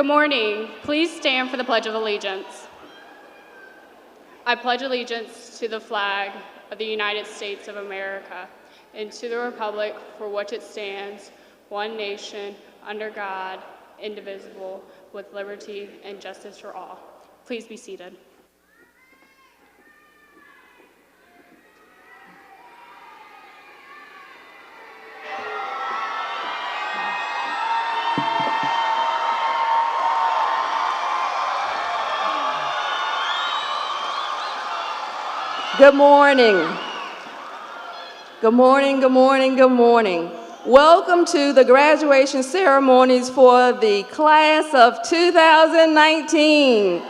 Good morning. Please stand for the Pledge of Allegiance. I pledge allegiance to the flag of the United States of America and to the republic for which it stands, one nation, under God, indivisible, with liberty and justice for all. Please be seated. Good morning. Good morning, good morning, good morning. Welcome to the graduation ceremonies for the class of 2019.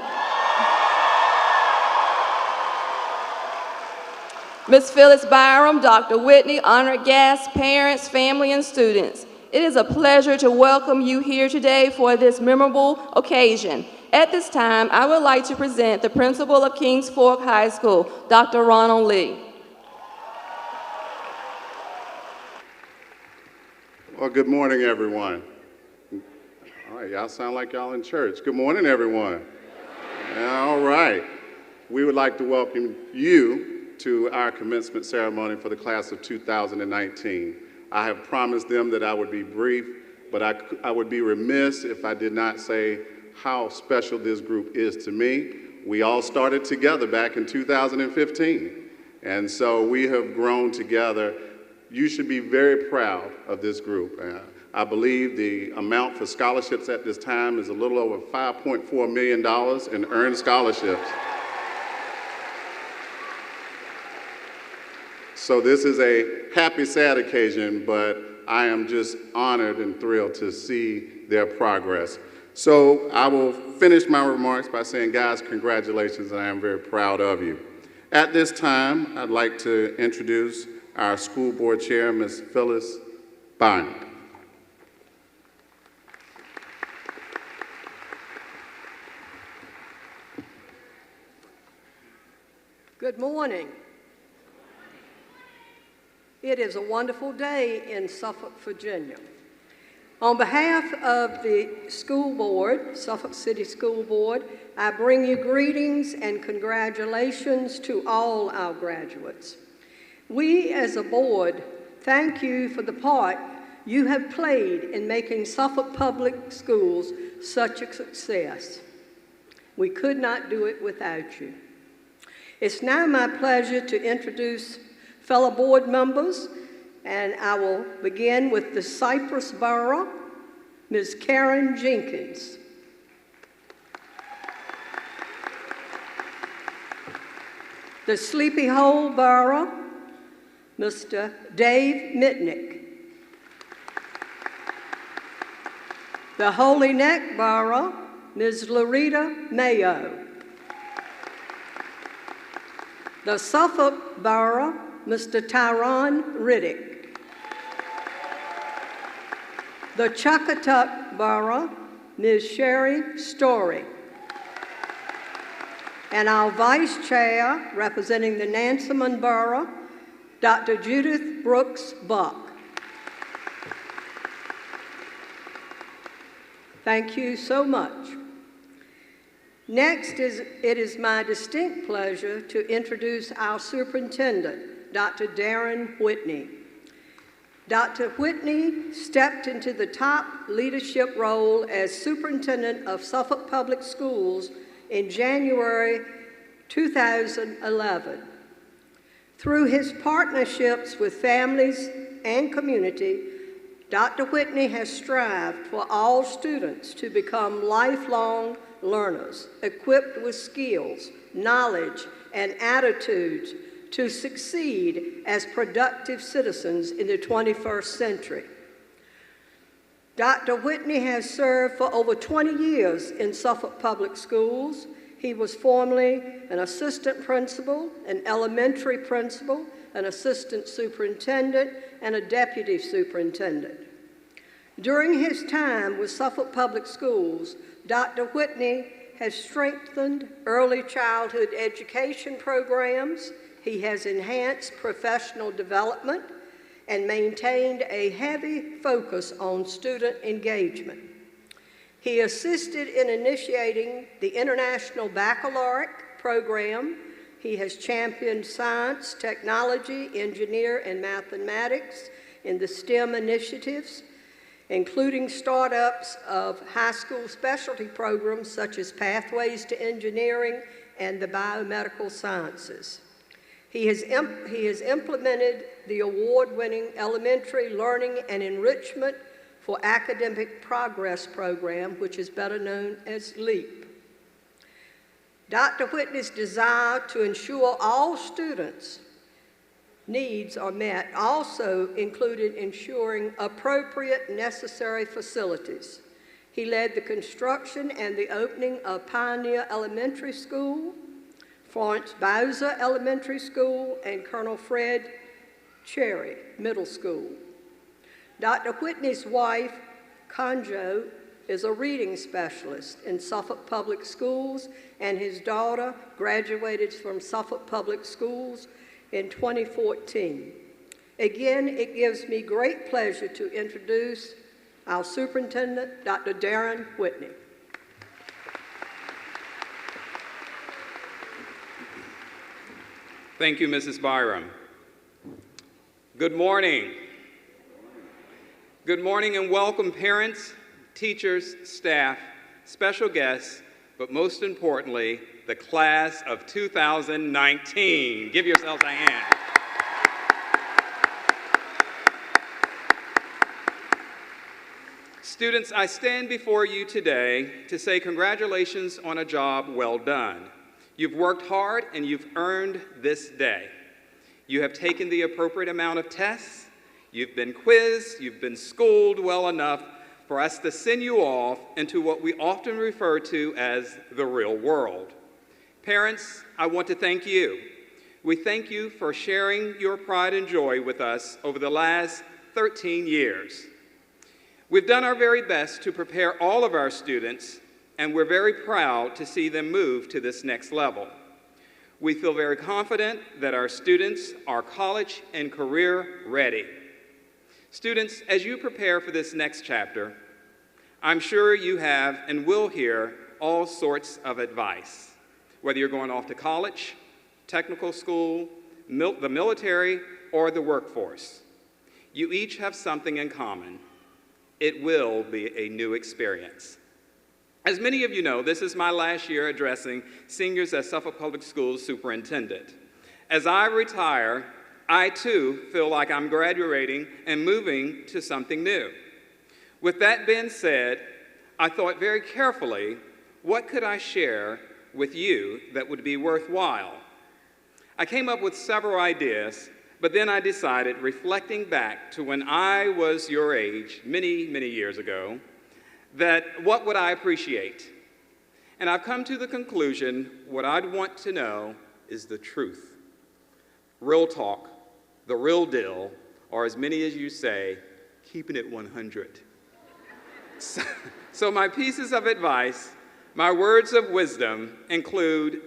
Ms. Phyllis Byram, Dr. Whitney, honored guests, parents, family, and students. It is a pleasure to welcome you here today for this memorable occasion. At this time, I would like to present the principal of Kings Fork High School, Dr. Ronald Lee. Well, good morning, everyone. All right, y'all sound like y'all in church. Good morning, everyone. All right. We would like to welcome you to our commencement ceremony for the class of 2019. I have promised them that I would be brief, but I would be remiss if I did not say how special this group is to me. We all started together back in 2015, and so we have grown together. You should be very proud of this group. I believe the amount for scholarships at this time is a little over $5.4 million in earned scholarships. So this is a happy, sad occasion, but I am just honored and thrilled to see their progress. So I will finish my remarks by saying, guys, congratulations, and I am very proud of you. At this time, I'd like to introduce our school board chair, Ms. Phyllis Byram. Good morning. It is a wonderful day in Suffolk, Virginia. On behalf of the school board, Suffolk City School Board, I bring you greetings and congratulations to all our graduates. We as a board thank you for the part you have played in making Suffolk Public Schools such a success. We could not do it without you. It's now my pleasure to introduce fellow board members, and I will begin with the Cypress Borough, Ms. Karen Jenkins. The Sleepy Hole Borough, Mr. Dave Mitnick. The Holy Neck Borough, Ms. Loretta Mayo. The Suffolk Borough, Mr. Tyron Riddick. The Chuckatuck Borough, Ms. Sherry Story. And our Vice Chair, representing the Nansemond Borough, Dr. Judith Brooks Buck. Thank you so much. Next, it is my distinct pleasure to introduce our superintendent, Dr. Darren Whitney. Dr. Whitney stepped into the top leadership role as superintendent of Suffolk Public Schools in January 2011. Through his partnerships with families and community, Dr. Whitney has strived for all students to become lifelong learners, equipped with skills, knowledge, and attitudes to succeed as productive citizens in the 21st century. Dr. Whitney has served for over 20 years in Suffolk Public Schools. He was formerly an assistant principal, an elementary principal, an assistant superintendent, and a deputy superintendent. During his time with Suffolk Public Schools, Dr. Whitney has strengthened early childhood education programs. He has enhanced professional development and maintained a heavy focus on student engagement. He assisted in initiating the International Baccalaureate program. He has championed science, technology, engineering, and mathematics in the STEM initiatives, including startups of high school specialty programs such as Pathways to Engineering and the Biomedical Sciences. He has implemented the award-winning Elementary Learning and Enrichment for Academic Progress program, which is better known as LEAP. Dr. Whitney's desire to ensure all students' needs are met also included ensuring appropriate necessary facilities. He led the construction and the opening of Pioneer Elementary School, Florence Bowser Elementary School, and Colonel Fred Cherry Middle School. Dr. Whitney's wife, Conjo, is a reading specialist in Suffolk Public Schools, and his daughter graduated from Suffolk Public Schools in 2014. Again, it gives me great pleasure to introduce our superintendent, Dr. Darren Whitney. Thank you, Mrs. Byram. Good morning. Good morning and welcome, parents, teachers, staff, special guests, but most importantly, the class of 2019. Give yourselves a hand. Students, I stand before you today to say congratulations on a job well done. You've worked hard and you've earned this day. You have taken the appropriate amount of tests, you've been quizzed, you've been schooled well enough for us to send you off into what we often refer to as the real world. Parents, I want to thank you. We thank you for sharing your pride and joy with us over the last 13 years. We've done our very best to prepare all of our students, and we're very proud to see them move to this next level. We feel very confident that our students are college and career ready. Students, as you prepare for this next chapter, I'm sure you have and will hear all sorts of advice, whether you're going off to college, technical school, the military, or the workforce. You each have something in common. It will be a new experience. As many of you know, this is my last year addressing seniors as Suffolk Public Schools Superintendent. As I retire, I too feel like I'm graduating and moving to something new. With that being said, I thought very carefully, what could I share with you that would be worthwhile? I came up with several ideas, but then I decided, reflecting back to when I was your age, many, many years ago, that what would I appreciate? And I've come to the conclusion, what I'd want to know is the truth. Real talk, the real deal, or as many as you say, keeping it 100. So my pieces of advice, my words of wisdom include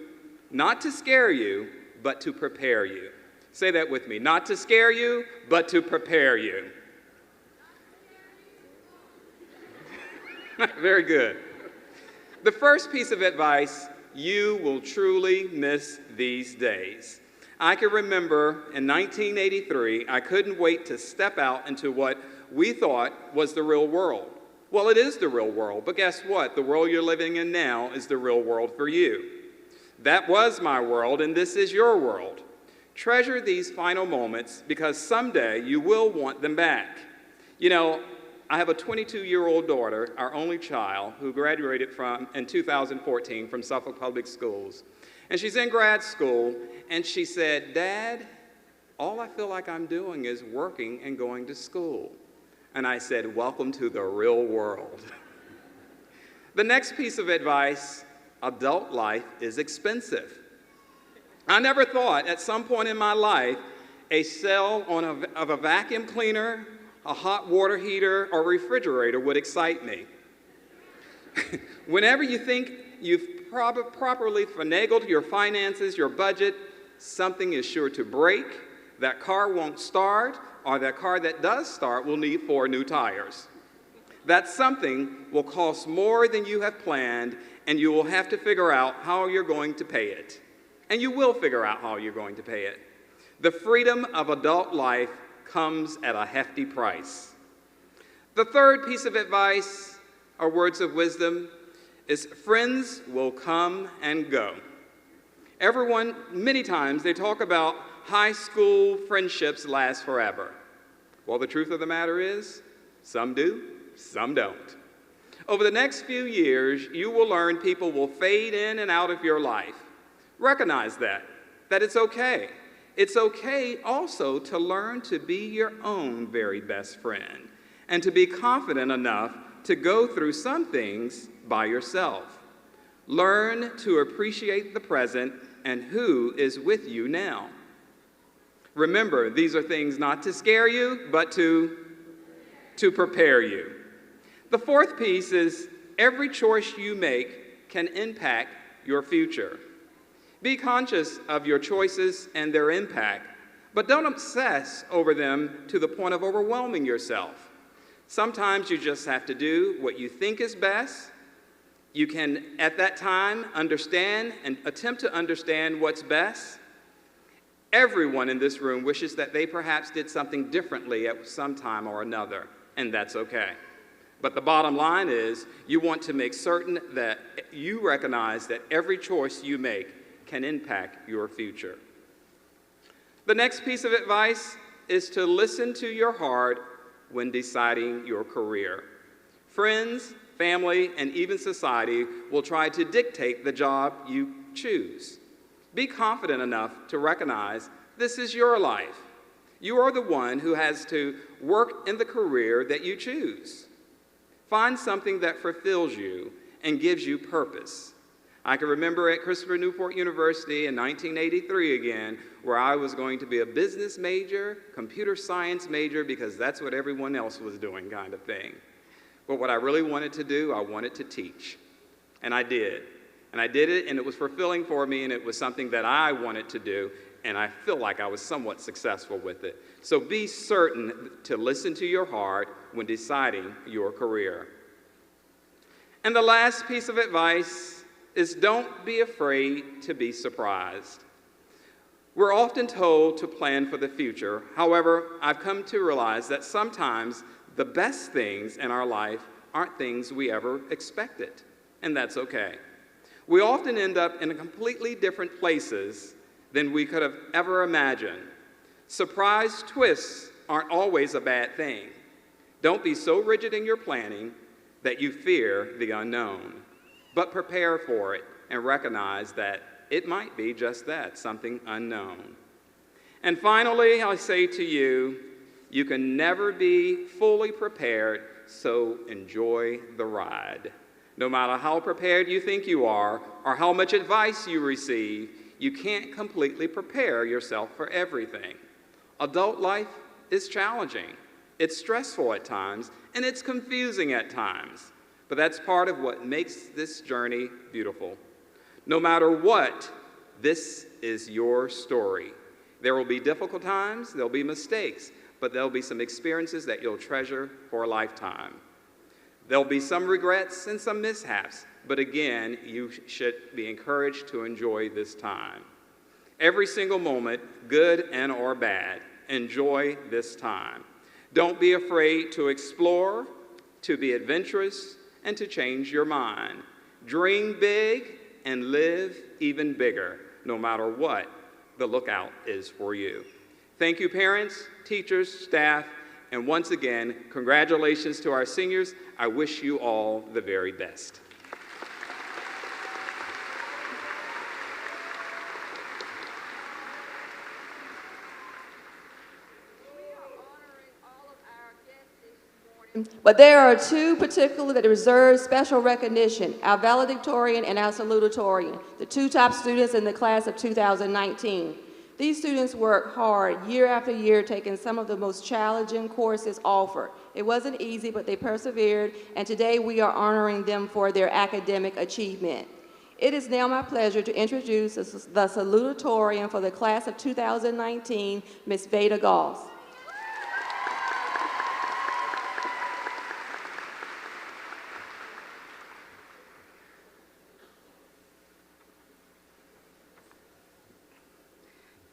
not to scare you, but to prepare you. Say that with me, not to scare you, but to prepare you. Very good. The first piece of advice, you will truly miss these days. I can remember in 1983, I couldn't wait to step out into what we thought was the real world. Well, it is the real world, but guess what? The world you're living in now is the real world for you. That was my world, and this is your world. Treasure these final moments because someday you will want them back. You know, I have a 22-year-old daughter, our only child, who graduated in 2014 from Suffolk Public Schools. And she's in grad school, and she said, "Dad, all I feel like I'm doing is working and going to school." And I said, welcome to the real world. The next piece of advice, adult life is expensive. I never thought at some point in my life a sale of a vacuum cleaner, a hot water heater, or refrigerator would excite me. Whenever you think you've properly finagled your finances, your budget, something is sure to break, that car won't start, or that car that does start will need 4 new tires. That something will cost more than you have planned, and you will have to figure out how you're going to pay it. And you will figure out how you're going to pay it. The freedom of adult life comes at a hefty price. The third piece of advice, or words of wisdom, is friends will come and go. Everyone, many times, they talk about high school friendships last forever. Well, the truth of the matter is, some do, some don't. Over the next few years, you will learn people will fade in and out of your life. Recognize that it's okay. It's okay also to learn to be your own very best friend and to be confident enough to go through some things by yourself. Learn to appreciate the present and who is with you now. Remember, these are things not to scare you, but to prepare you. The fourth piece is every choice you make can impact your future. Be conscious of your choices and their impact, but don't obsess over them to the point of overwhelming yourself. Sometimes you just have to do what you think is best. You can, at that time, understand and attempt to understand what's best. Everyone in this room wishes that they perhaps did something differently at some time or another, and that's okay. But the bottom line is you want to make certain that you recognize that every choice you make can impact your future. The next piece of advice is to listen to your heart when deciding your career. Friends, family, and even society will try to dictate the job you choose. Be confident enough to recognize this is your life. You are the one who has to work in the career that you choose. Find something that fulfills you and gives you purpose. I can remember at Christopher Newport University in 1983 again, where I was going to be a business major, computer science major, because that's what everyone else was doing kind of thing. But what I really wanted to do, I wanted to teach. And I did. And I did it, and it was fulfilling for me, and it was something that I wanted to do, and I feel like I was somewhat successful with it. So be certain to listen to your heart when deciding your career. And the last piece of advice is don't be afraid to be surprised. We're often told to plan for the future. However, I've come to realize that sometimes the best things in our life aren't things we ever expected, and that's okay. We often end up in completely different places than we could have ever imagined. Surprise twists aren't always a bad thing. Don't be so rigid in your planning that you fear the unknown, but prepare for it and recognize that it might be just that, something unknown. And finally, I say to you, you can never be fully prepared, so enjoy the ride. No matter how prepared you think you are or how much advice you receive, you can't completely prepare yourself for everything. Adult life is challenging. It's stressful at times, and it's confusing at times. But that's part of what makes this journey beautiful. No matter what, this is your story. There will be difficult times, there'll be mistakes, but there'll be some experiences that you'll treasure for a lifetime. There'll be some regrets and some mishaps, but again, you should be encouraged to enjoy this time. Every single moment, good and or bad, enjoy this time. Don't be afraid to explore, to be adventurous, and to change your mind. Dream big and live even bigger, no matter what the lookout is for you. Thank you, parents, teachers, staff, and once again, congratulations to our seniors. I wish you all the very best. But there are two particular that deserve special recognition, our valedictorian and our salutatorian, the two top students in the class of 2019. These students worked hard year after year, taking some of the most challenging courses offered. It wasn't easy, but they persevered, and today we are honoring them for their academic achievement. It is now my pleasure to introduce the salutatorian for the class of 2019, Ms. Veda Goss.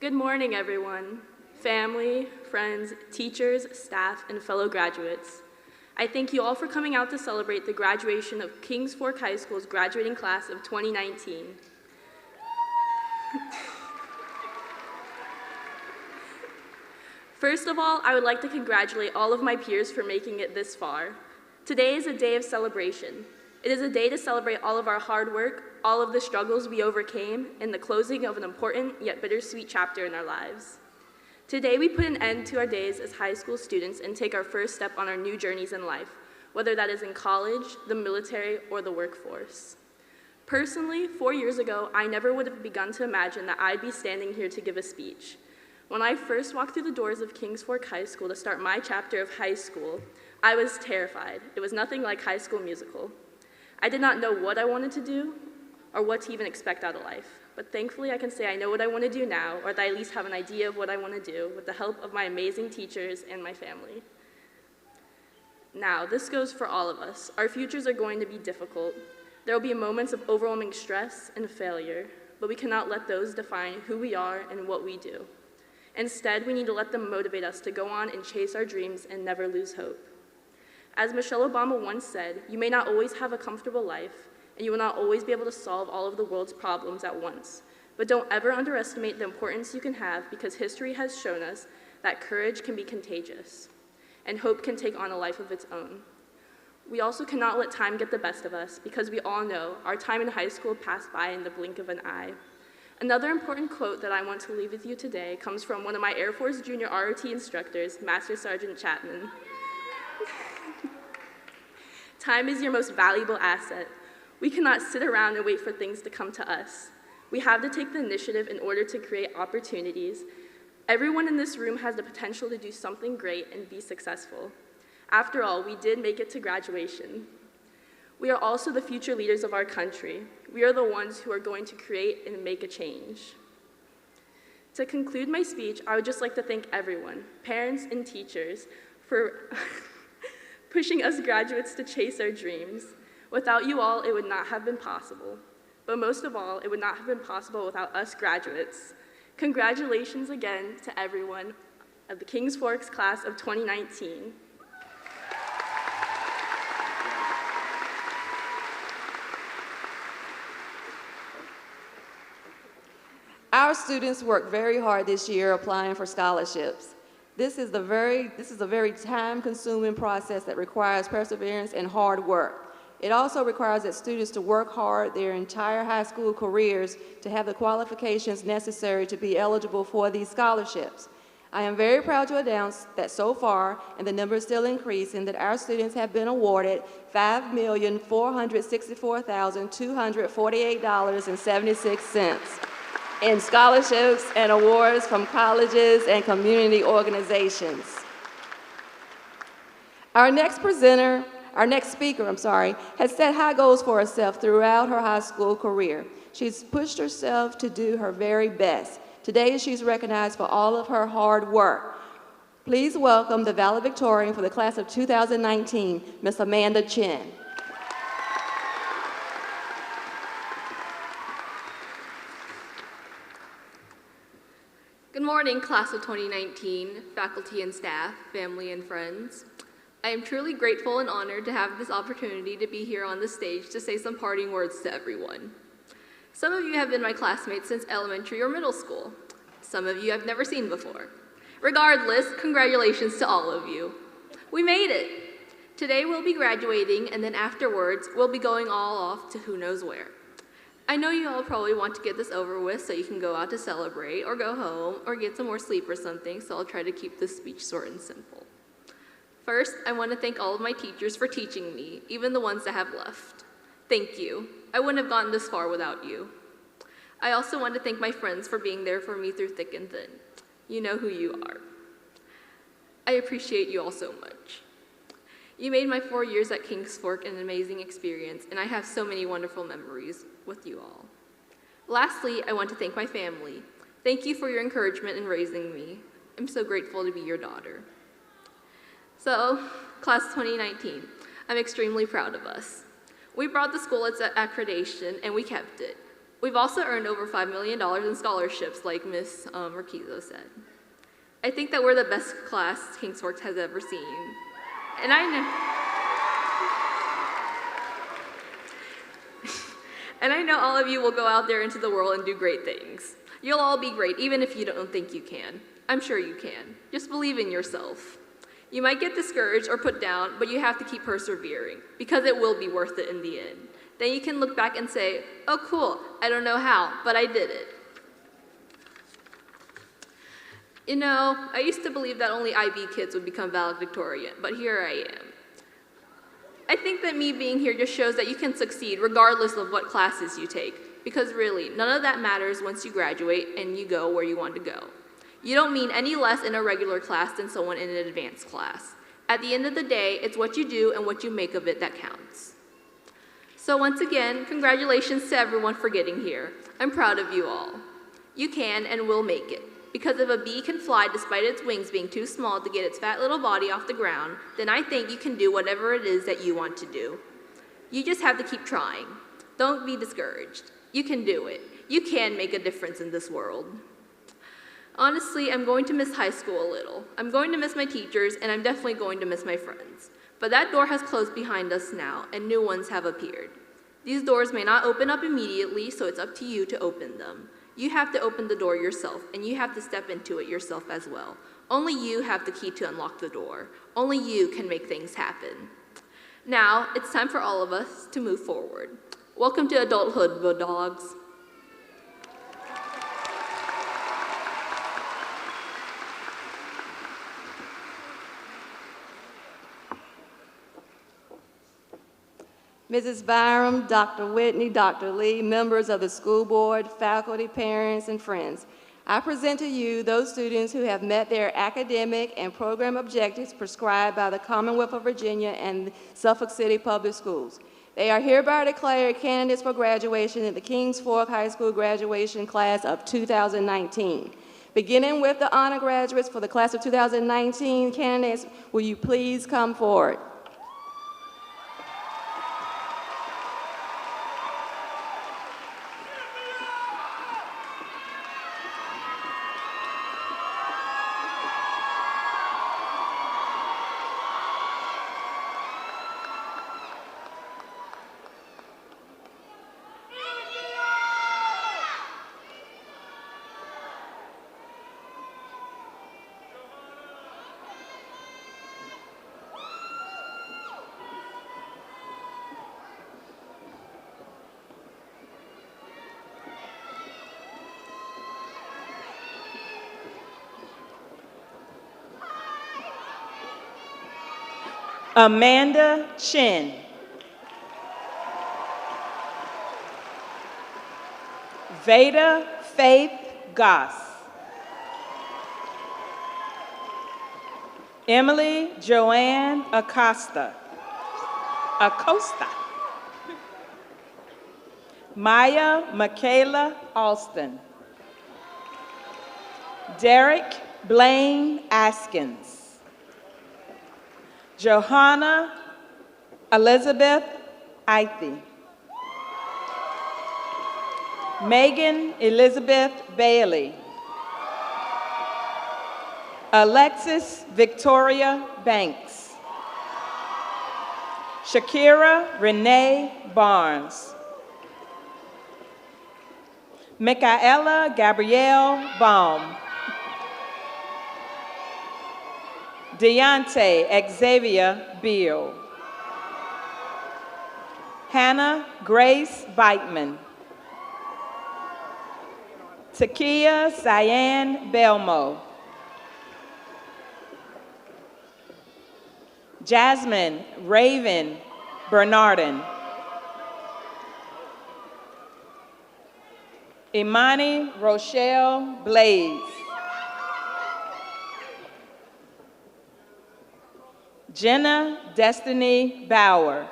Good morning, everyone. Family, friends, teachers, staff, and fellow graduates. I thank you all for coming out to celebrate the graduation of Kings Fork High School's graduating class of 2019. First of all, I would like to congratulate all of my peers for making it this far. Today is a day of celebration. It is a day to celebrate all of our hard work, all of the struggles we overcame, and the closing of an important yet bittersweet chapter in our lives. Today, we put an end to our days as high school students and take our first step on our new journeys in life, whether that is in college, the military, or the workforce. Personally, 4 years ago, I never would have begun to imagine that I'd be standing here to give a speech. When I first walked through the doors of Kings Fork High School to start my chapter of high school, I was terrified. It was nothing like High School Musical. I did not know what I wanted to do or what to even expect out of life, but thankfully I can say I know what I want to do now, or that I at least have an idea of what I want to do with the help of my amazing teachers and my family. Now, this goes for all of us. Our futures are going to be difficult. There will be moments of overwhelming stress and failure, but we cannot let those define who we are and what we do. Instead, we need to let them motivate us to go on and chase our dreams and never lose hope. As Michelle Obama once said, you may not always have a comfortable life, and you will not always be able to solve all of the world's problems at once. But don't ever underestimate the importance you can have, because history has shown us that courage can be contagious, and hope can take on a life of its own. We also cannot let time get the best of us, because we all know our time in high school passed by in the blink of an eye. Another important quote that I want to leave with you today comes from one of my Air Force Junior ROT instructors, Master Sergeant Chapman. Time is your most valuable asset. We cannot sit around and wait for things to come to us. We have to take the initiative in order to create opportunities. Everyone in this room has the potential to do something great and be successful. After all, we did make it to graduation. We are also the future leaders of our country. We are the ones who are going to create and make a change. To conclude my speech, I would just like to thank everyone, parents and teachers, for pushing us graduates to chase our dreams. Without you all, it would not have been possible. But most of all, it would not have been possible without us graduates. Congratulations again to everyone of the Kings Forks class of 2019. Our students worked very hard this year applying for scholarships. This is a very time-consuming process that requires perseverance and hard work. It also requires that students to work hard their entire high school careers to have the qualifications necessary to be eligible for these scholarships. I am very proud to announce that so far, and the number is still increasing, that our students have been awarded $5,464,248.76 in scholarships and awards from colleges and community organizations. Our next speaker, has set high goals for herself throughout her high school career. She's pushed herself to do her very best. Today, she's recognized for all of her hard work. Please welcome the valedictorian for the class of 2019, Miss Amanda Chin. Good morning, class of 2019, faculty and staff, family and friends. I am truly grateful and honored to have this opportunity to be here on the stage to say some parting words to everyone. Some of you have been my classmates since elementary or middle school. Some of you I've never seen before. Regardless, congratulations to all of you. We made it. Today we'll be graduating, and then afterwards we'll be going all off to who knows where. I know you all probably want to get this over with so you can go out to celebrate or go home or get some more sleep or something, so I'll try to keep this speech short and simple. First, I want to thank all of my teachers for teaching me, even the ones that have left. Thank you. I wouldn't have gotten this far without you. I also want to thank my friends for being there for me through thick and thin. You know who you are. I appreciate you all so much. You made my 4 years at Kings Fork an amazing experience, and I have so many wonderful memories with you all. Lastly, I want to thank my family. Thank you for your encouragement in raising me. I'm so grateful to be your daughter. So, class 2019, I'm extremely proud of us. We brought the school its accreditation, and we kept it. We've also earned over $5 million in scholarships, like Ms. Marquizo said. I think that we're the best class Kingsforks has ever seen. And I know all of you will go out there into the world and do great things. You'll all be great, even if you don't think you can. I'm sure you can. Just believe in yourself. You might get discouraged or put down, but you have to keep persevering, because it will be worth it in the end. Then you can look back and say, oh cool, I don't know how, but I did it. You know, I used to believe that only IB kids would become valedictorian, but here I am. I think that me being here just shows that you can succeed regardless of what classes you take, because really, none of that matters once you graduate and you go where you want to go. You don't mean any less in a regular class than someone in an advanced class. At the end of the day, it's what you do and what you make of it that counts. So once again, congratulations to everyone for getting here. I'm proud of you all. You can and will make it. Because if a bee can fly despite its wings being too small to get its fat little body off the ground, then I think you can do whatever it is that you want to do. You just have to keep trying. Don't be discouraged. You can do it. You can make a difference in this world. Honestly, I'm going to miss high school a little. I'm going to miss my teachers, and I'm definitely going to miss my friends. But that door has closed behind us now, and new ones have appeared. These doors may not open up immediately, so it's up to you to open them. You have to open the door yourself, and you have to step into it yourself as well. Only you have the key to unlock the door. Only you can make things happen. Now, it's time for all of us to move forward. Welcome to adulthood, Bulldogs. Mrs. Byram, Dr. Whitney, Dr. Lee, members of the school board, faculty, parents, and friends, I present to you those students who have met their academic and program objectives prescribed by the Commonwealth of Virginia and Suffolk City Public Schools. They are hereby declared candidates for graduation in the Kings Fork High School graduation class of 2019. Beginning with the honor graduates for the class of 2019, candidates, will you please come forward? Amanda Chin. Veda Faith Goss. Emily Joanne Acosta. Maya Michaela Alston. Derek Blaine Askins. Johanna Elizabeth Ithy. Megan Elizabeth Bailey. Alexis Victoria Banks. Shakira Renee Barnes. Michaela Gabrielle Baum. Deontay Xavier Beal. Hannah Grace Beitman. Takia Cyan Belmo. Jasmine Raven Bernardin. Imani Rochelle Blaze. Jenna Destiny Bauer.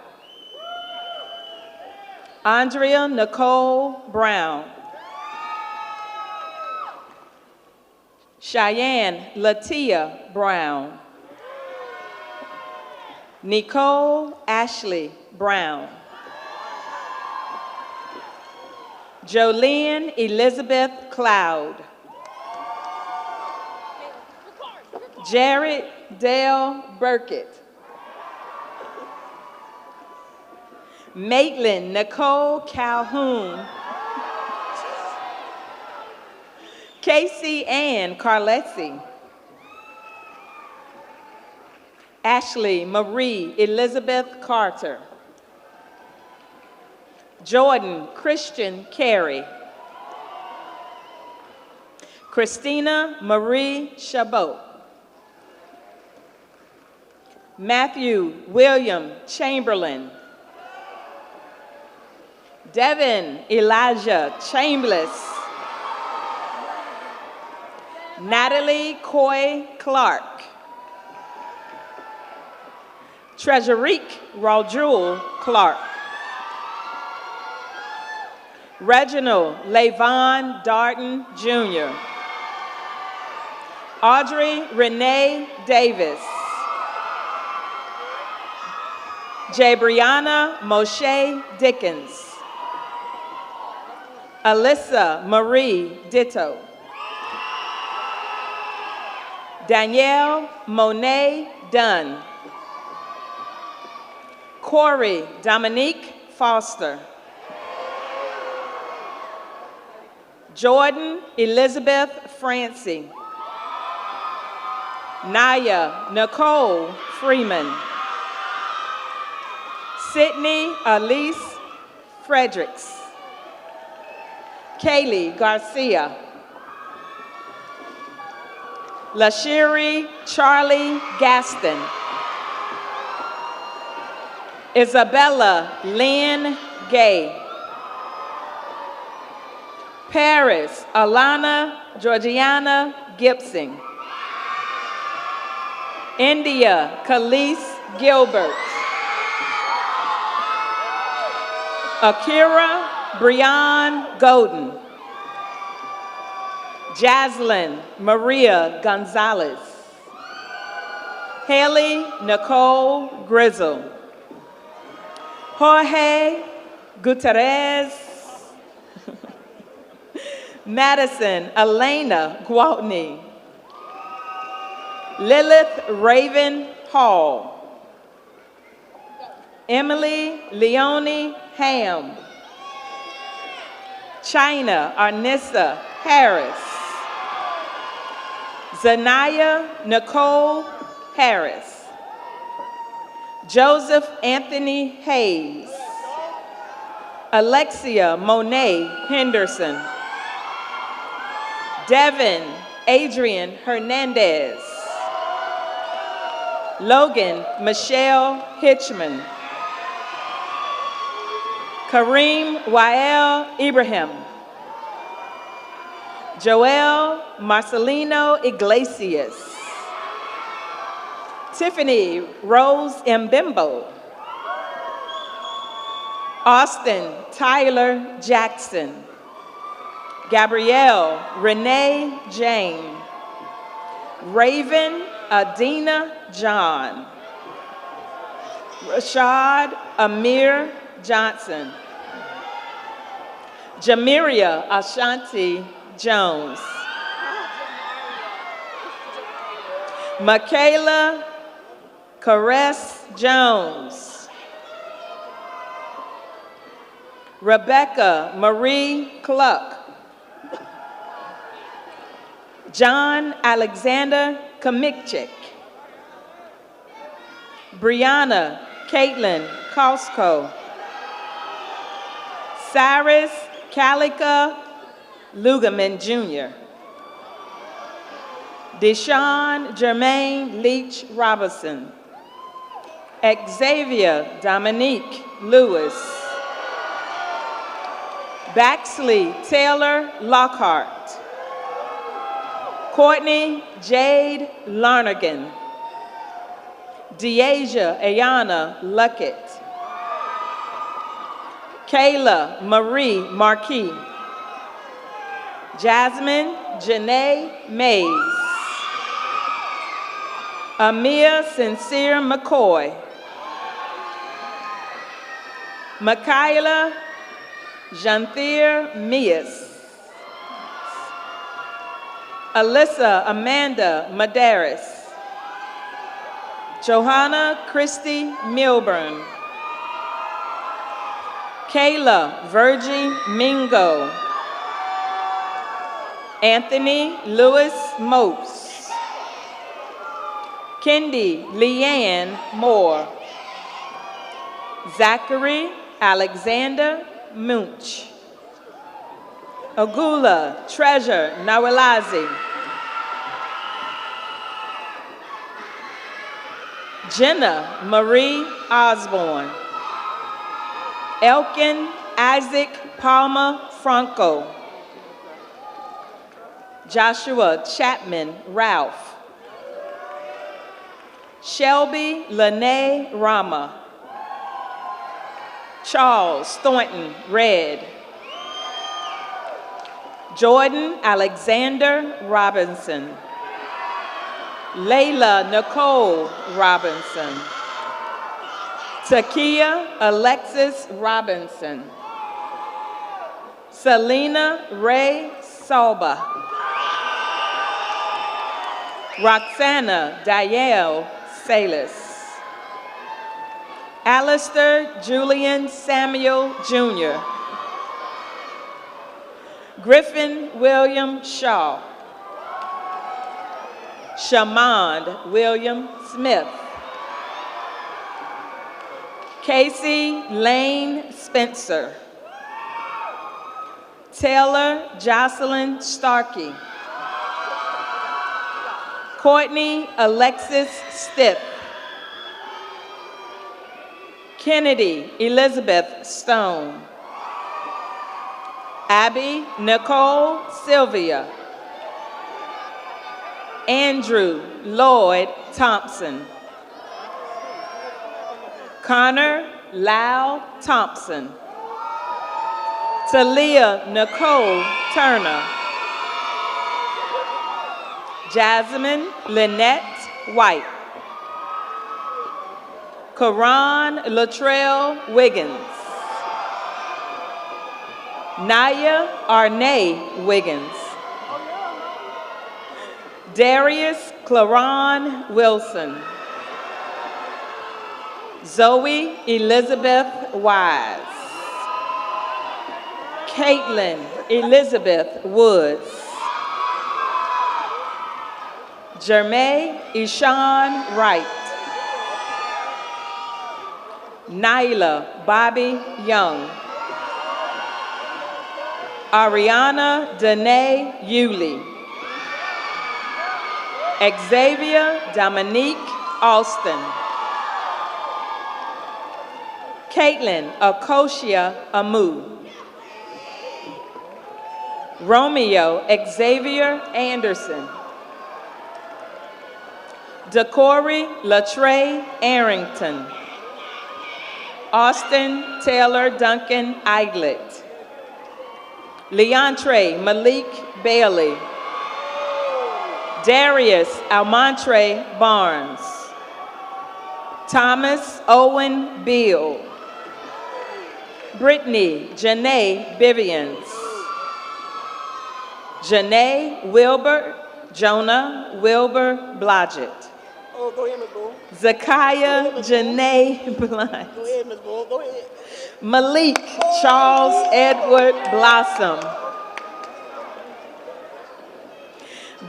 Andrea Nicole Brown. Cheyenne Latia Brown. Nicole Ashley Brown. Jolene Elizabeth Cloud. Jared Dale Burkett. Maitland Nicole Calhoun. Casey Ann Carlesi. Ashley Marie Elizabeth Carter. Jordan Christian Carey. Christina Marie Chabot. Matthew William Chamberlain. Devin Elijah Chambliss. Natalie Coy Clark. Treasurique Raul Clark. Reginald Lavon Darden Jr. Audrey Renee Davis. Jabrianna Moshe Dickens. Alyssa Marie Ditto. Danielle Monet Dunn. Corey Dominique Foster. Jordan Elizabeth Francie. Naya Nicole Freeman. Sydney Elise Fredericks. Kaylee Garcia. Lashiri Charlie Gaston. Isabella Lynn Gay. Paris Alana Georgiana Gibson. India Khalees Gilbert. Akira Brian Golden. Jaslyn Maria Gonzalez. Haley Nicole Grizzle. Jorge Gutierrez. Madison Elena Gwaltney. Lilith Raven Hall. Emily Leonie Ham. China Arnissa Harris. Zanaya Nicole Harris. Joseph Anthony Hayes. Alexia Monet Henderson. Devin Adrian Hernandez. Logan Michelle Hitchman. Kareem Wael Ibrahim. Joel Marcelino Iglesias. Tiffany Rose Mbimbo. Austin Tyler Jackson. Gabrielle Renee Jane. Raven Adina John. Rashad Amir Johnson. Jamiria Ashanti Jones. Michaela Caress Jones. Rebecca Marie Cluck. John Alexander Kamikchik. Brianna Caitlin Costco. Cyrus Calica Lugaman Jr. Deshaun Jermaine Leach Robinson. Xavier Dominique Lewis. Baxley Taylor Lockhart. Courtney Jade Larnigan. Deasia Ayana Luckett. Kayla Marie Marquis. Jasmine Janae Mays. Amir Sincere McCoy. Michaela Janthir Mias. Alyssa Amanda Madaris. Johanna Christy Milburn. Kayla Virgie Mingo. Anthony Lewis Mopes. Kendi Leanne Moore. Zachary Alexander Munch. Agula Treasure Nawalazi. Jenna Marie Osborne. Elkin Isaac Palmer Franco. Joshua Chapman Ralph. Shelby Lene Rama. Charles Thornton Red. Jordan Alexander Robinson. Layla Nicole Robinson. Takia Alexis Robinson. Selena Ray Salba. Roxana Dielle Salis. Alistair Julian Samuel Jr. Griffin William Shaw. Shamond William Smith. Casey Lane Spencer. Taylor Jocelyn Starkey. Courtney Alexis Stiff. Kennedy Elizabeth Stone. Abby Nicole Sylvia. Andrew Lloyd Thompson. Connor Lau Thompson. Talia Nicole Turner. Jasmine Lynette White. Karan Latrell Wiggins. Naya Arnay Wiggins. Darius Claron Wilson. Zoe Elizabeth Wise. Caitlin Elizabeth Woods. Jermaine Ishan Wright. Nyla Bobby Young. Ariana Danae Yulee. Xavier Dominique Alston. Caitlin Akoshia Amu. Romeo Xavier Anderson. Decory Latre Arrington. Austin Taylor Duncan Eiglet. Leantre Malik Bailey. Darius Almontre Barnes. Thomas Owen Beal. Brittany Janae Bivians. Janae Wilbur, Jonah Wilbur Blodgett. Oh, go ahead, Ms. Bull. Zakiah Janae Blunt. Go ahead, Ms. Bull. Go ahead. Malik Charles Edward Blossom.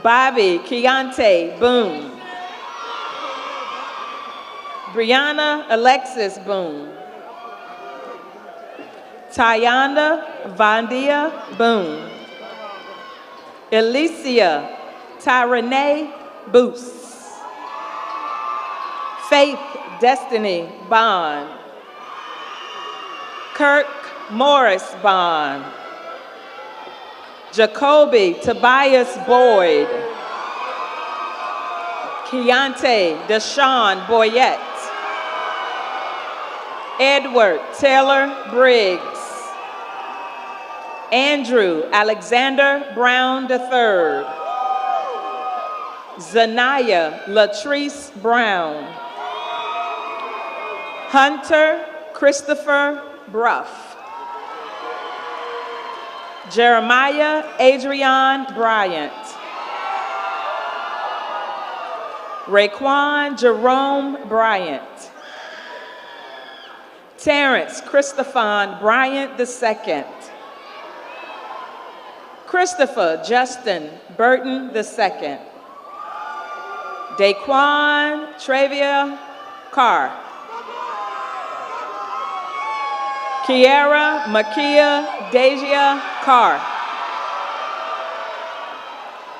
Bobby Keontae Boone. Brianna Alexis Boone. Tayanda Vandia Boone. Alicia Tyrene Boos. Faith Destiny Bond. Kirk Morris Bond. Jacoby Tobias Boyd. Keontae Deshaun Boyette. Edward Taylor Briggs. Andrew Alexander Brown III. Zanaya Latrice Brown. Hunter Christopher Bruff. Jeremiah Adrian Bryant. Raekwon Jerome Bryant. Terrence Christophon Bryant II. Christopher Justin Burton II. Daquan Travia Carr. Kiara Makia Deja Carr.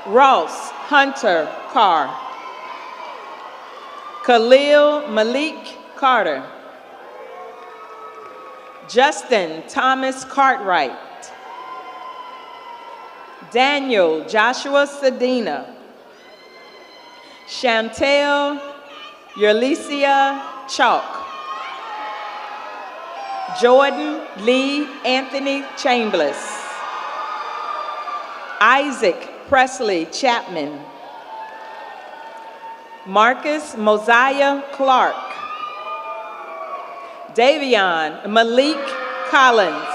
Ross Hunter Carr. Khalil Malik Carter. Justin Thomas Cartwright. Daniel Joshua Sedina. Chantel Yerlicia Chalk. Jordan Lee Anthony Chambliss. Isaac Presley Chapman. Marcus Mosiah Clark. Davion Malik Collins.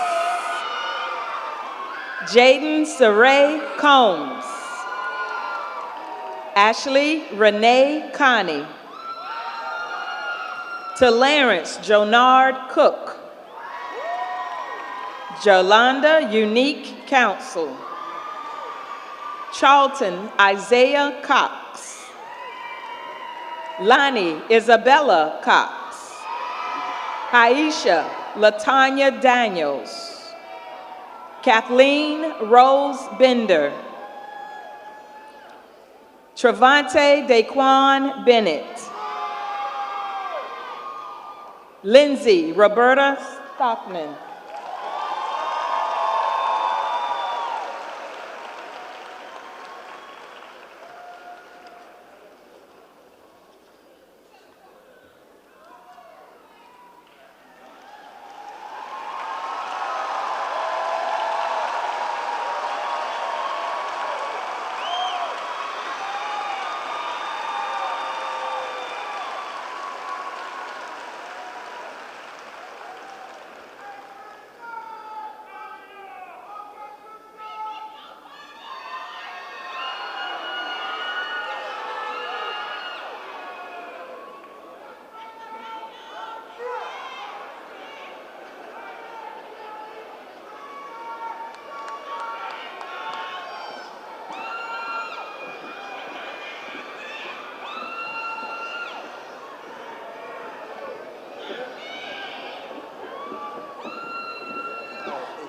Jaden Saray Combs. Ashley Renee Connie. Clarence Jonard Cook. Jolanda Unique Counsel. Charlton Isaiah Cox. Lonnie Isabella Cox. Aisha Latanya Daniels. Kathleen Rose Bender. Trevante Daquan Bennett. Lindsay Roberta Stockman.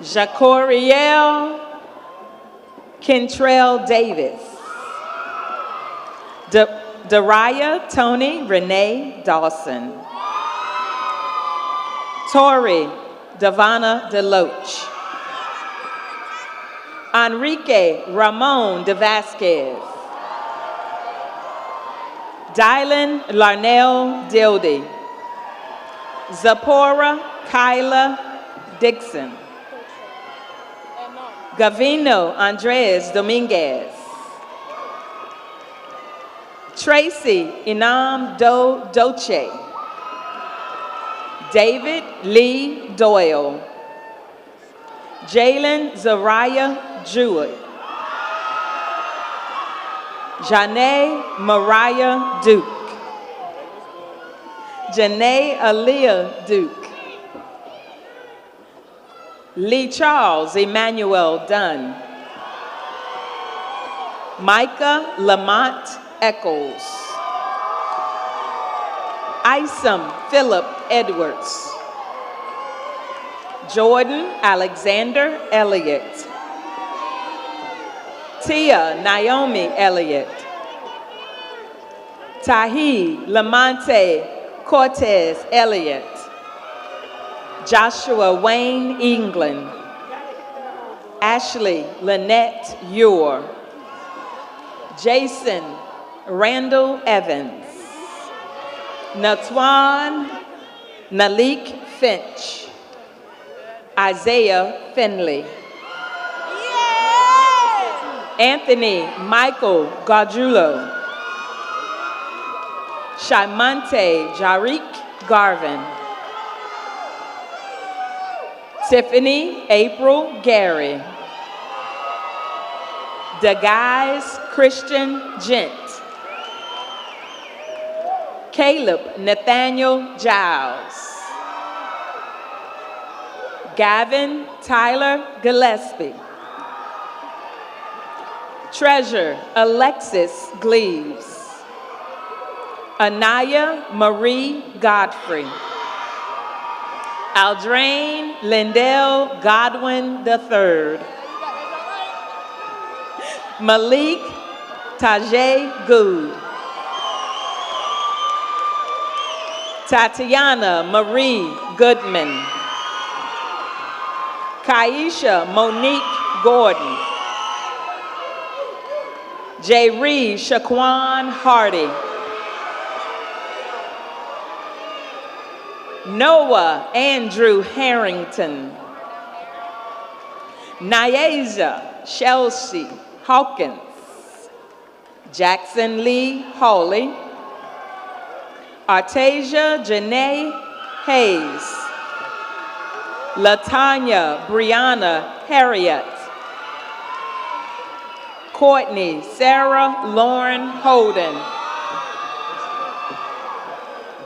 Jacoriel Kentrell Davis. Dariah Tony Renee Dawson. Tori Davana DeLoach. Enrique Ramon de Vasquez. Dylan Larnell Dildy. Zipporah Kyla Dixon. Gavino Andres Dominguez. Tracy Inam Doche. David Lee Doyle. Jalen Zariah Jewett. Janae Mariah Duke. Janae Aaliyah Duke. Lee Charles Emmanuel Dunn. Micah Lamont Eccles. Isom Philip Edwards. Jordan Alexander Elliott. Tia Naomi Elliott. Tahi Lamonte Cortez Elliott. Joshua Wayne England. Ashley Lynette Ewer. Jason Randall Evans. Natwan Nalik Finch. Isaiah Finley. Anthony Michael Gargiulo. Shaimante Jarik Garvin. Tiffany April Gary. DeGuys Christian Gent. Caleb Nathaniel Giles. Gavin Tyler Gillespie. Treasure Alexis Gleaves. Anaya Marie Godfrey. Aldrain Lindell Godwin III. Malik Tajay Good. Tatiana Marie Goodman. Kaisha Monique Gordon. Jeree Shaquan Hardy. Noah Andrew Harrington. Nyasia Chelsea Hawkins. Jackson Lee Hawley. Artasia Janae Hayes. Latanya Brianna Harriet. Courtney Sarah Lauren Holden.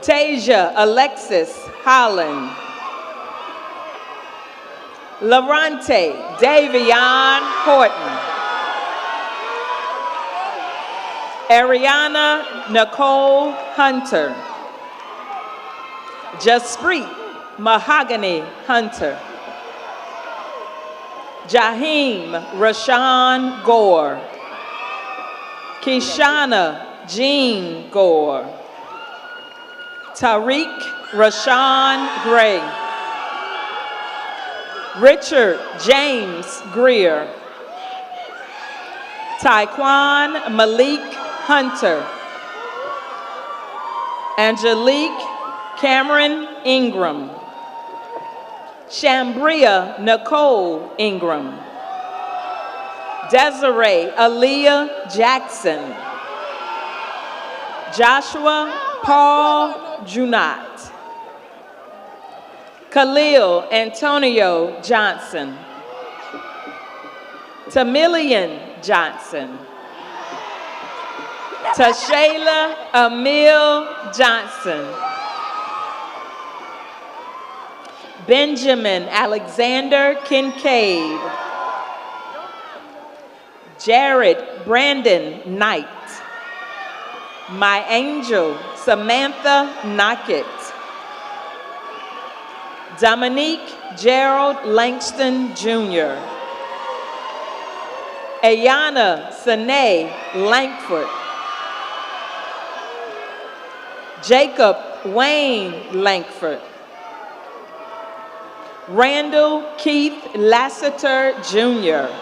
Tasia Alexis Holland. Larante Davion Horton. Ariana Nicole Hunter. Jasprit Mahogany Hunter. Jaheem Rashawn Gore. Kishana Jean Gore. Tariq Rashawn Gray. Richard James Greer. Taekwon Malik Hunter. Angelique Cameron Ingram. Shambria Nicole Ingram. Desiree Aaliyah Jackson. Joshua Paul Junot. Khalil Antonio Johnson. Tamilian Johnson. Tashayla Emil Johnson. Benjamin Alexander Kincaid. Jared Brandon Knight. My Angel Samantha Knockett. Dominique Gerald Langston Jr. Ayana Sine Langford. Jacob Wayne Langford. Randall Keith Lassiter Jr.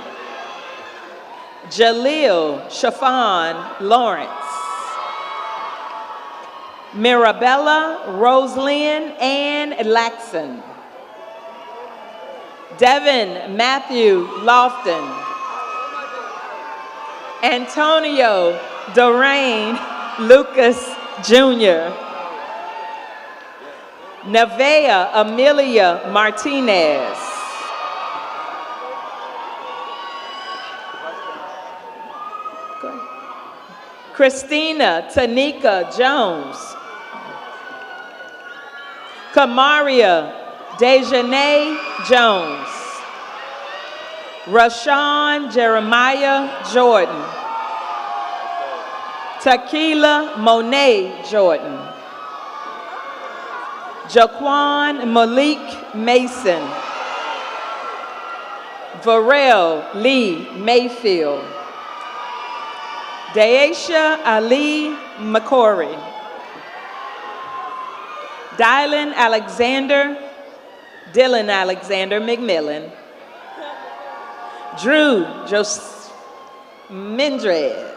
Jaleel Shafan Lawrence. Mirabella Roselyn Ann Laxon. Devin Matthew Lofton. Antonio Doreen Lucas Jr. Nevea Amelia Martinez. Christina Tanika Jones. Kamaria Dejanay Jones. Rashawn Jeremiah Jordan. Tequila Monet Jordan. Jaquan Malik Mason. Varel Lee Mayfield. Daisha Ali McCory. Dylan Alexander McMillan. Drew Joseph Mendrez.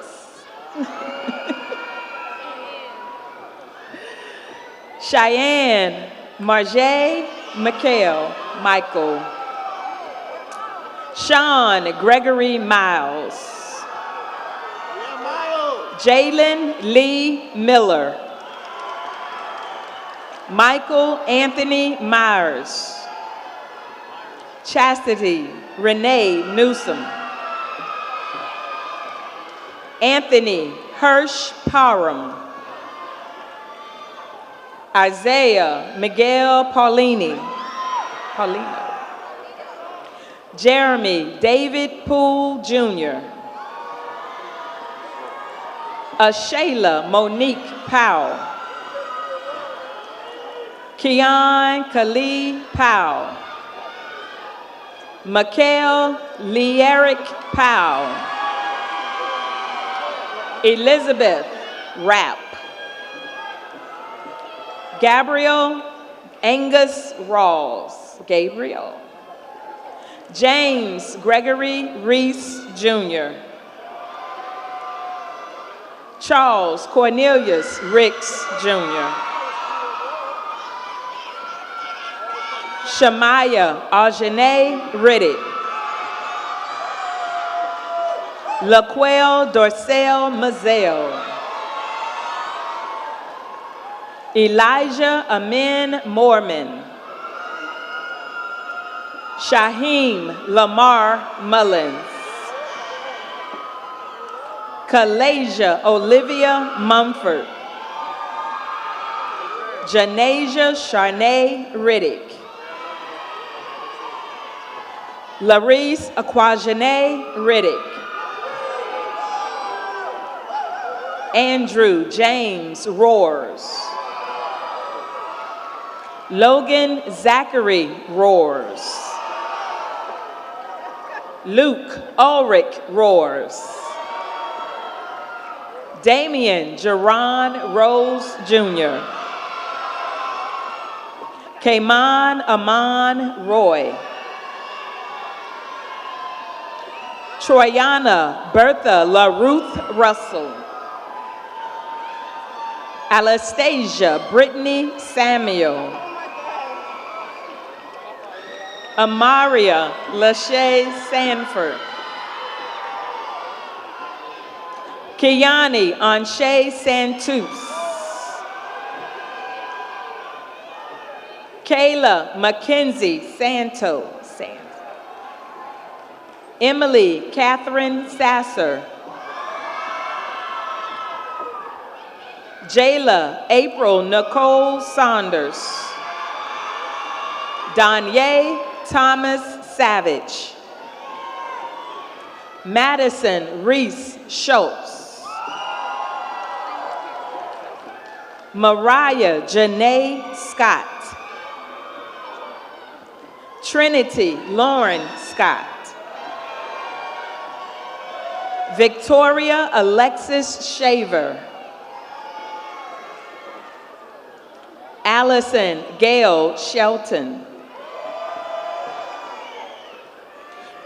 Cheyenne Marjay Michael. Sean Gregory Miles. Jalen Lee Miller. Michael Anthony Myers. Chastity Renee Newsom. Anthony Hirsch Parham. Isaiah Miguel Paulino. Jeremy David Poole Jr. Ashayla Monique Powell. Keon Khalid Powell. Mikael Leerick Powell. Elizabeth Rapp. Gabriel Angus Rawls. Gabriel. James Gregory Reese Jr. Charles Cornelius Ricks Jr. Shamaya Ajane Riddick. Laquel Dorcel Mazel. Elijah Amin Mormon. Shaheem Lamar Mullins. Kalasia Olivia Mumford. Janasia Charnay Riddick. Larice Aquajane Riddick. Andrew James Roars. Logan Zachary Roars. Luke Ulrich Roars. Damian Jerron Rose Jr. Kaman Aman Roy. Troyana Bertha LaRuth Russell. Anastasia Brittany Samuel. Amaria Lachey Sanford. Kiani Anshay Santus. Kayla Mackenzie Santo. Emily Catherine Sasser. Jayla April Nicole Saunders. Danye Thomas Savage. Madison Reese Schultz. Mariah Janae Scott. Trinity Lauren Scott. Victoria Alexis Shaver. Allison Gail Shelton.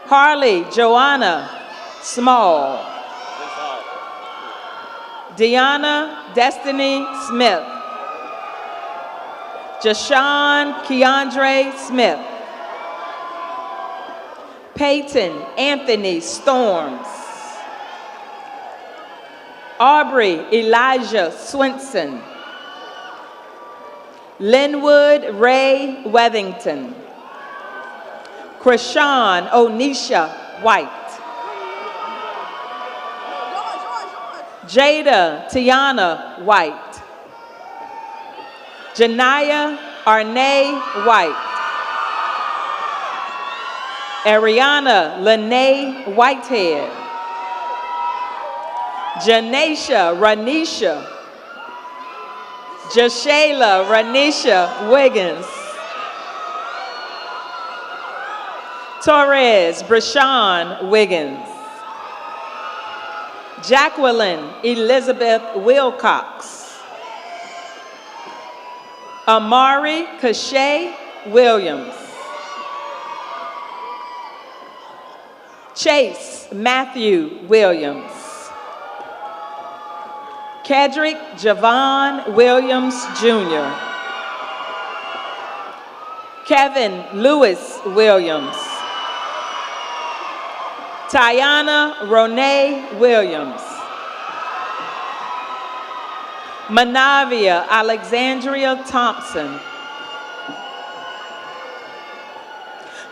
Harley Joanna Small. Deanna Destiny Smith. Jashawn Keandre Smith. Peyton Anthony Storms. Aubrey Elijah Swinson. Linwood Ray Wethington. Krishan Onisha White. Jada Tiana White. Janaya Arnay White. Ariana Lene Whitehead. Janisha Ranisha. Jashayla Ranisha Wiggins. Torres Brashawn Wiggins. Jacqueline Elizabeth Wilcox. Amari Cachet Williams. Chase Matthew Williams. Kedrick Javon Williams Jr. Kevin Lewis Williams. Tiana Ronay Williams. Manavia Alexandria Thompson.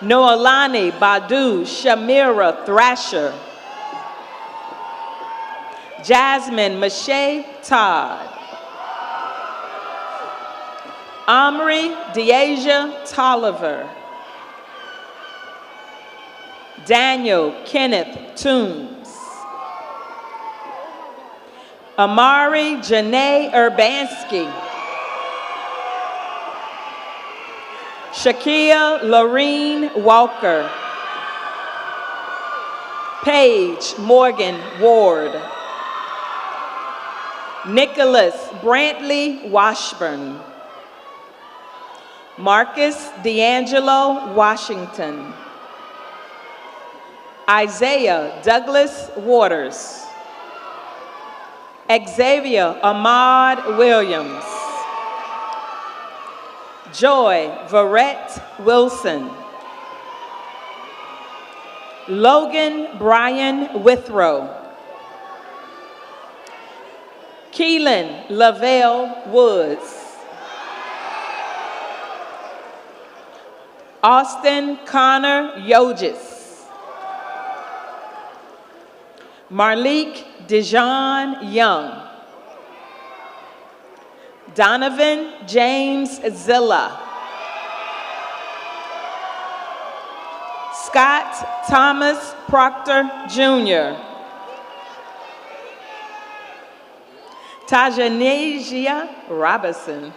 Noelani Badu Shamira Thrasher. Jasmine Mache Todd. Omri Deasia Tolliver. Daniel Kenneth Toombs. Amari Janae Urbanski. Shakia Lorene Walker. Paige Morgan Ward. Nicholas Brantley Washburn. Marcus D'Angelo Washington. Isaiah Douglas Waters. Xavier Ahmad Williams. Joy Verrett Wilson. Logan Brian Withrow. Keelan Lavelle Woods. Austin Connor Yogis. Marlique Dijon Young. Donovan James Zilla. Scott Thomas Proctor Jr. Tajanesia Robinson.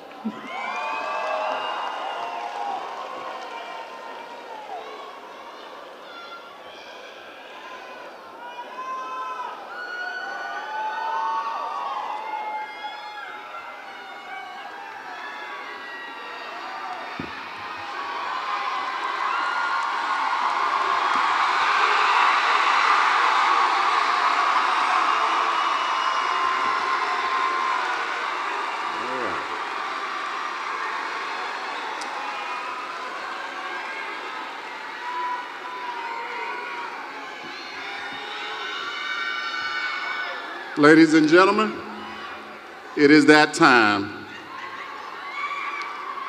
Ladies and gentlemen, it is that time.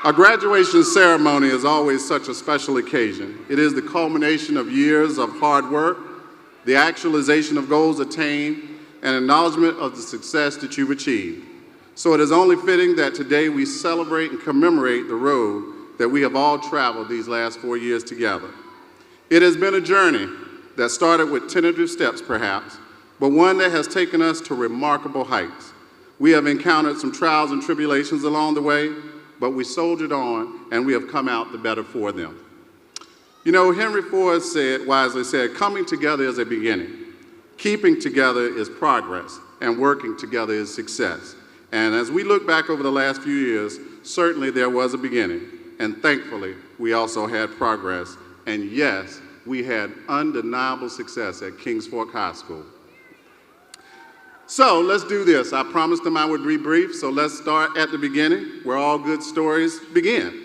A graduation ceremony is always such a special occasion. It is the culmination of years of hard work, the actualization of goals attained, and acknowledgement of the success that you've achieved. So it is only fitting that today we celebrate and commemorate the road that we have all traveled these last 4 years together. It has been a journey that started with tentative steps, perhaps, but one that has taken us to remarkable heights. We have encountered some trials and tribulations along the way, but we soldiered on and we have come out the better for them. You know, Henry Ford wisely said, coming together is a beginning. Keeping together is progress, and working together is success. And as we look back over the last few years, certainly there was a beginning, and thankfully, we also had progress. And yes, we had undeniable success at Kings Fork High School. So let's do this. I promised them I would be brief, so let's start at the beginning, where all good stories begin.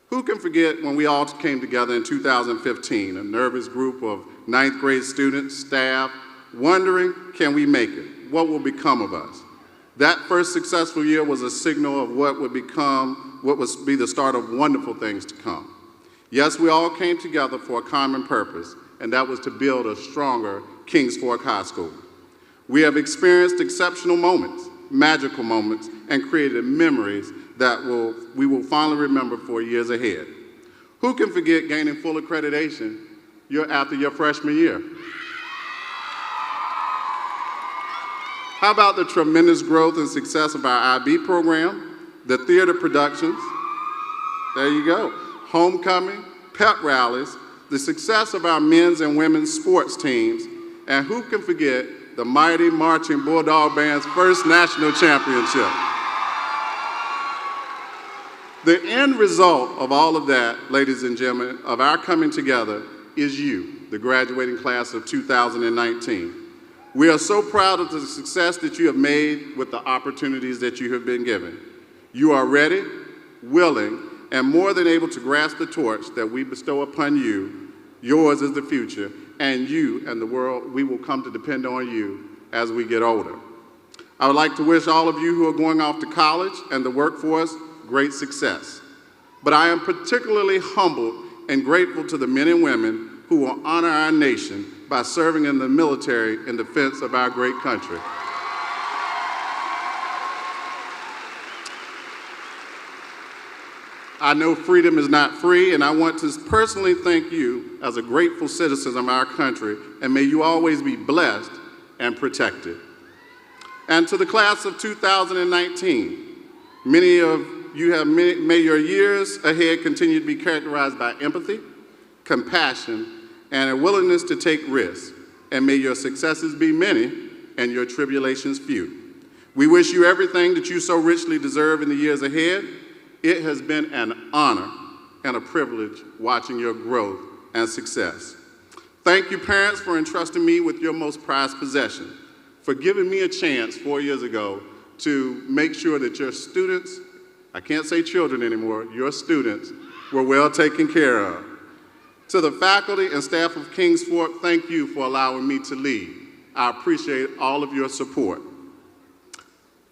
Who can forget when we all came together in 2015, a nervous group of 9th grade students, staff, wondering, can we make it? What will become of us? That first successful year was a signal of what would be the start of wonderful things to come. Yes, we all came together for a common purpose, and that was to build a stronger Kings Fork High School. We have experienced exceptional moments, magical moments, and created memories that we will fondly remember for years ahead. Who can forget gaining full accreditation after your freshman year? How about the tremendous growth and success of our IB program, the theater productions, there you go, homecoming, pep rallies, the success of our men's and women's sports teams, and who can forget the mighty Marching Bulldog Band's first national championship. The end result of all of that, ladies and gentlemen, of our coming together is you, the graduating class of 2019. We are so proud of the success that you have made with the opportunities that you have been given. You are ready, willing, and more than able to grasp the torch that we bestow upon you. Yours is the future, and you and the world, we will come to depend on you as we get older. I would like to wish all of you who are going off to college and the workforce great success. But I am particularly humbled and grateful to the men and women who will honor our nation by serving in the military in defense of our great country. I know freedom is not free, and I want to personally thank you as a grateful citizen of our country, and may you always be blessed and protected. And to the class of 2019, many of you have, may your years ahead continue to be characterized by empathy, compassion, and a willingness to take risks, and may your successes be many and your tribulations few. We wish you everything that you so richly deserve in the years ahead. It has been an honor and a privilege watching your growth and success. Thank you, parents, for entrusting me with your most prized possession, for giving me a chance 4 years ago to make sure that your students, I can't say children anymore, your students, were well taken care of. To the faculty and staff of Kings Fork, thank you for allowing me to lead. I appreciate all of your support.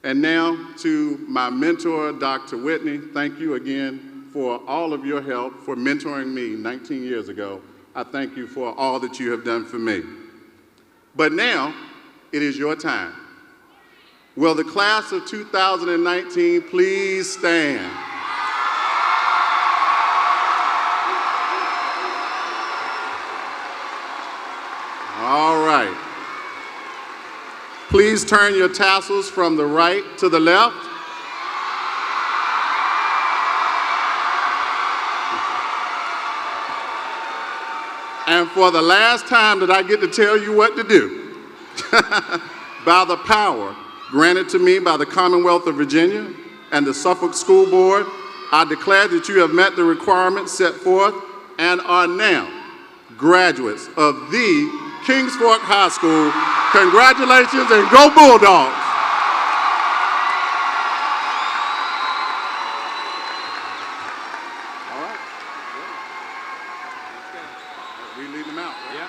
And now to my mentor, Dr. Whitney, thank you again for all of your help, for mentoring me 19 years ago. I thank you for all that you have done for me. But now, it is your time. Will the class of 2019 please stand? All right. Please turn your tassels from the right to the left. And for the last time that I get to tell you what to do, by the power granted to me by the Commonwealth of Virginia and the Suffolk School Board, I declare that you have met the requirements set forth and are now graduates of the Kings Fork High School. Congratulations and go Bulldogs! All right. We lead them out, right? Yeah.